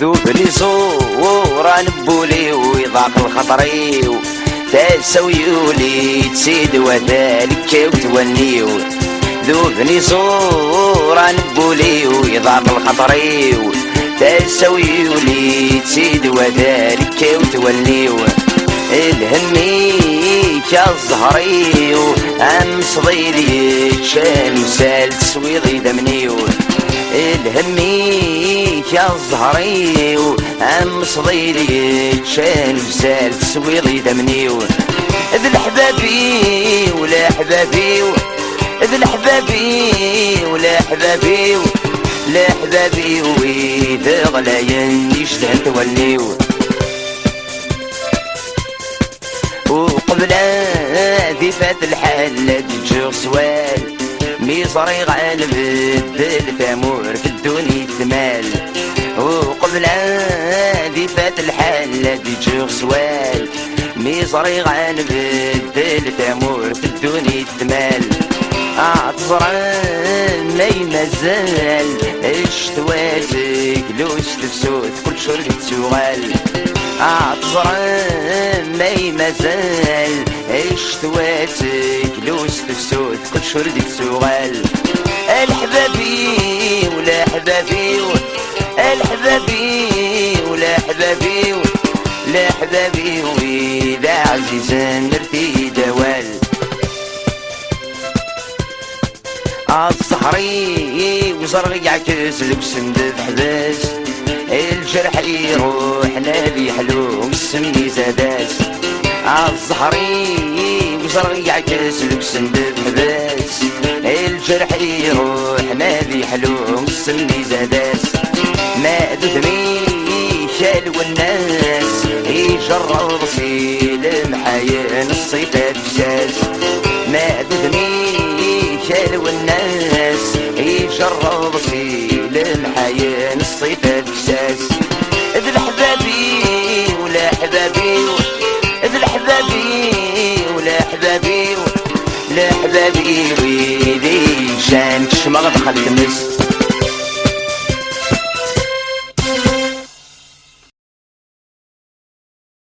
ذوبني صورة نبولي ويضاق الخطري تسويولي تسيد وذلك وتونيو ذوبني صورة نبولي ويضاق الخطري تسويولي تسيد وذلك وتونيو الهمي كالزهري أم صديلي شان وسال تسويضي دمنيو الهمي كالزهري أم صديلي شان وسال تسويضي دمنيو ذي الحبابي ولا حبابي ذي الحبابي ولا حبابي لا حبابي وإذا غلاين يشتهن توليو وقبل ذي فات الحال تجيغ سوال ميصري غالب الدل ثامور في الدنيا تمال وقبل ذي فات الحال تجيغ سوال ميصري غالب الدل ثامور في الدنيا تمال عطزران ما يمازال اشتواتك لوش تفسوت كل شرق تسوغال عطزران ما يمازال اشتواتك لوش تفسوت كل شرق تسوغال الحبابي ولا حبابي الحبابي ولا حبابي لا حبابي وإذا عزيزا نرتي دوال الصحري وزرق عكس الكسند حباس الجرح يروح نادي حلو مسمي زاداس الصحري وزرق عكس الكسند حباس الجرح يروح نادي حلو مسمي زاداس ما ددمي شال والناس يجرب صيل محاين الصيفات بساس ما ددمي شال والناس يجرب صيل محاين الصيفات بساس ذي الحبابي ولا حبابي ذي الحبابي ولا حبابي لا حبابي ويدي شان تشمغ دخل تمس